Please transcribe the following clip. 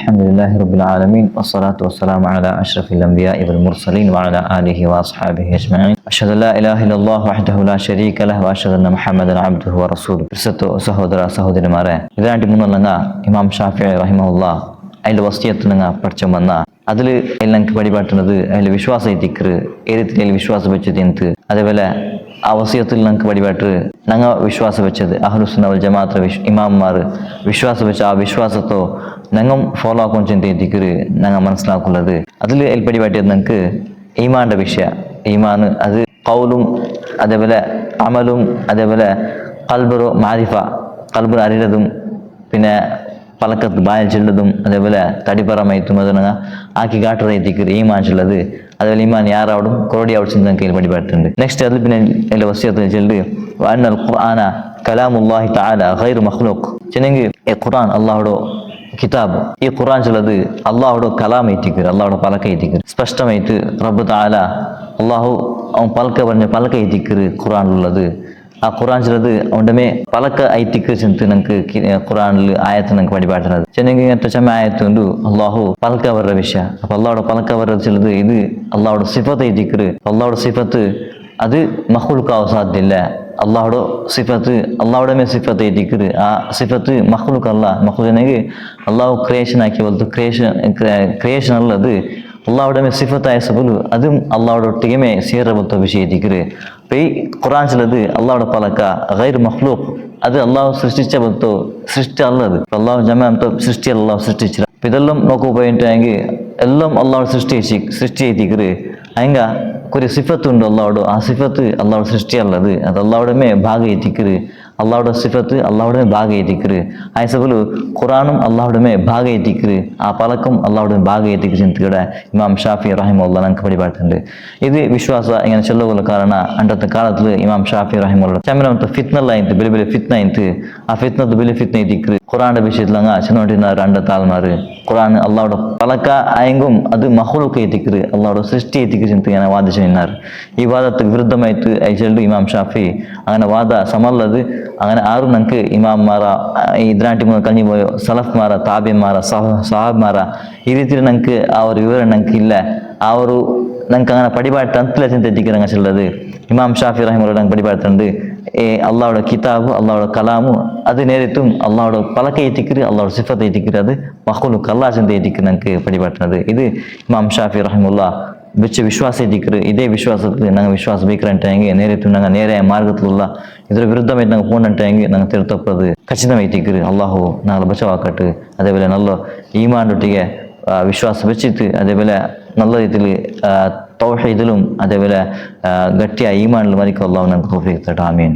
الحمد لله رب العالمين والصلاة والسلام على أشرف الأنبياء والمرسلين وعلى آله وأصحابه أجمعين أشهد أن لا إله إلا الله وحده لا شريك له وأشهد أن محمدا عبده ورسوله സഹോദരന്മാരെ ഇതിനായിട്ട് മുന്നല്ല ഇമാം ഷാഫിഈ റഹിമഹുല്ലാഹ് അതിൻ്റെ വസിയത്ത് നിങ്ങൾ പഠിച്ചു വന്ന അതിൽ ഞങ്ങൾക്ക് പഠിപ്പാട്ടുന്നത് അതിൽ വിശ്വാസ എത്തിക്കറ് ഏത് രീതിയിൽ വിശ്വാസം വെച്ചത് എന്ത് അതേപോലെ ആ വസിയത്തിൽ ഞങ്ങൾക്ക് പഠിപ്പാട്ട് ഞങ്ങൾ വിശ്വാസം വെച്ചത് അഹ്ലുസുന്ന വൽ ജമാഅത്ത് ഇമാംമാർ വിശ്വാസം വെച്ച ആ വിശ്വാസത്തോ ഞങ്ങൾ ഫോളോ ആക്കാൻ ചിന്ത എത്തിക്കറ് ഞങ്ങൾ മനസ്സിലാക്കുന്നത് അതിൽ പഠിപ്പാട്ടിയത് ഞങ്ങൾക്ക് ഈമാൻ്റെ വിഷയ ഈമാന് അത് ഖൗലും അതേപോലെ അമലും അതേപോലെ ഖൽബുറു മാരിഫ ഖൽബുർ അറിയുന്നതും പിന്നെ പലക്കത്ത് ബായൽ ചെല്ലതും അതേപോലെ തടിപ്പറമയത്തും അതിനെ ആക്കി കാട്ടുറയെത്തിക്കറ് ഈമാൻ ചെല്ലത് അതേപോലെ ഈമാൻ യാറാവടും കോടി അവിടെ ചിന്ത കയ്യിൽ പഠിപ്പാട്ടുണ്ട് നെക്സ്റ്റ് അതിൽ പിന്നെ അതിൻ്റെ വസിയത്ത് ചെല്ലു വഅന്നൽ ഖുർആന കലാമുല്ലാഹി തആല ഗൈറു മഖ്ലൂഖ് ചെന്നെങ്കിൽ ഈ ഖുർആൻ അല്ലാഹുടെ കിതാബ് ഈ ഖുർആൻ ചെല്ലത് അല്ലാഹുടെ കലാം എത്തിക്കറ് അല്ലാഹുടെ പലക്ക എത്തിക്കറ് സ്പഷ്ടമായിട്ട് റബ്ബ് തആല അല്ലാഹു അവൻ പലക്ക പറഞ്ഞ പലക്ക എത്തിക്കറ് ഖുർആനിലുള്ളത് ആ ഖുർആൻ ചിലത് അവൻ്റെ പലക്ക ഐത്തിക്ക് ചെന്ന് നമുക്ക് ഖുർആനിൽ ആയത്ത് നമുക്ക് പഠിപ്പാട്ടുന്നത് ചെന്നെങ്കിൽ ഇങ്ങനത്തെ ചമ്മ ആയത്തുണ്ട് അള്ളാഹു പലക്ക അവരുടെ വിഷയ അപ്പൊ അള്ളാഹുടെ പലക്ക അവരുടെ ചിലത് ഇത് അള്ളാഹുടെ സിഫത്ത് ഐത്തിക്കറ് അള്ളാഹുടെ സിഫത്ത് അത് മഖ്ലൂഖാവാൻ സാധ്യല്ല അള്ളാഹുടെ സിഫത്ത് അള്ളാഹുടെ സിഫത്ത് എത്തിക്കറ് ആ സിഫത്ത് മഖ്ലൂഖ് അല്ല മഖ്ലൂഖ് അള്ളാഹു ക്രിയേഷൻ ആക്കി പോലത്തെ ക്രിയേഷൻ അല്ലത് അള്ളാഹുടെ സിഫത്തായ സബുലു അതും അള്ളാഹുടെ ഒട്ടികമേ സീറബത്തെ വിഷയത്തിക്കറ് അപ്പൊ ഈ ഖുർആൻ ചിലത് അള്ളാഹുടെ പലക്ക ഗൈർ മഖ്ലൂഖ് അത് അള്ളാഹു സൃഷ്ടിച്ച പോലത്തോ സൃഷ്ടി അല്ലത് അള്ളാഹു ജമാഅത്തോ സൃഷ്ടി അള്ളാഹു സൃഷ്ടിച്ചില്ല അപ്പൊ ഇതെല്ലാം നോക്കു പോയിട്ടെങ്കിൽ എല്ലാം അള്ളാഹു സൃഷ്ടി എത്തിക്കറ് ഹಂಗ ഒരു സിഫത്തുണ്ട് അള്ളാഹുടെ ആ സിഫത്ത് അള്ളാഹുടെ സൃഷ്ടി അല്ലത് അത് അള്ളാഹുടെ ഭാഗ എത്തിക്കറ് അള്ളാഹുടെ സിഫത്ത് അള്ളാഹുടെ ഭാഗ എത്തിക്കറ് ആയസബുല് ഖുറാനും അള്ളാഹുടെ ഭാഗ എത്തിക്കറ് ആ പലക്കും അള്ളാഹുടെ ഭാഗ എത്തിക്കറ് ചിന്തയുടെ ഇമാം ഷാഫി റഹിമഹുല്ലാഹ് നമുക്ക് പഠിപ്പാട്ടുണ്ട് ഇത് വിശ്വാസ ഇങ്ങനെ ചെല്ലുകൊള്ള കാರಣ അണ്ടത്തെ കാലത്തിൽ ഇമാം ഷാഫി റഹിമഹുല്ലാഹ് ചമ്മനത്തെ ഫിത്നല്ലായിട്ട് ബിലി ബിലി ഫിത്ന ആയിട്ട് ആ ഫിത്നത്ത് ബിലി ഫിത്ന എത്തിക്കറ് ഖുറാന്റെ വിഷയത്തിൽ അങ്ങ് ചെന്നോണ്ടിരുന്ന രണ്ട് താൽമാര് ഖുറാൻ അള്ളാഹുടെ പലക്ക ആയെങ്കും അത് മഖ്ലൂഖ് എത്തിക്കറ് അള്ളാഹുടെ സൃഷ്ടി എത്തിക്കറ് ചിന്ത ഇങ്ങനെ വാദിച്ചു നിന്നാർ ഈ വാദത്തിന് വിരുദ്ധമായിട്ട് അയച്ചു ഇമാം ഷാഫി അങ്ങനെ വാദ സമല്ലത് അങ്ങനെ ആരും നമുക്ക് ഇമാംമാര ഇതിനാട്ടി കഴിഞ്ഞു പോയോ സലഫ്മാര താബിമാര സഹാബ്മാര ഈ രീതിയിൽ ഞങ്ങൾക്ക് ആ ഒരു വിവരം ഞങ്ങൾക്ക് ഇല്ല ആ ഒരു ഞങ്ങൾക്ക് അങ്ങനെ പഠിപ്പാട്ട് അന്തില ചിന്ത എത്തിக்கிறங்க ചെല്ലത് ഇമാം ഷാഫി റഹിമഹുല്ലാഹ് ഞങ്ങൾക്ക് പഠിപ്പാട്ടുണ്ട് അള്ളാഹുടെ കിതാബ് അള്ളാഹുടെ കലാമു അത് നേരിട്ടും അള്ളാഹുടെ പലക്ക എത്തിക്കറ് അള്ളാഹുടെ സിഫത്ത് എത്തിക്കറ് അത് മഖ്ലൂഖ് അല്ലാഹ് ചിന്ത എത്തിക്കറ് ഞങ്ങൾക്ക് പഠിപ്പാട്ടുന്നത് ഇത് ഇമാം ഷാഫി റഹിമഹുല്ലാഹ് വെച്ച് വിശ്വാസം എത്തിക്കറ് ഇതേ വിശ്വാസത്തിൽ ഞങ്ങൾ വിശ്വാസം ಬೇಕಂಟಾಗಿ നേരിട്ടും ഞങ്ങൾ നേരായ മാർഗത്തിലുള്ള ಇದರ ವಿರುದ್ಧವಾಗಿ ഞങ്ങൾ പോകണ്ടാಗಿ ഞങ്ങൾ തിരുത്തപ്പത് ಖಚಿತമായിത്തിക്കറ് അള്ളാഹു ഞങ്ങൾ ബച്ചവാക്കട്ട് അതേപോലെ നല്ല ഈമാനൊട്ടിಗೆ വിശ്വാസം വെച്ചിട്ട് അതേപോലെ നല്ല രീതിയിൽ തൗഹീദിലും അതേപോലെ ഗട്ടിയ ഈമാനിലും മരിക്കും അള്ളാഹു ഞങ്ങൾക്ക് തൗഫീഖ് തരട്ടെ ആമീൻ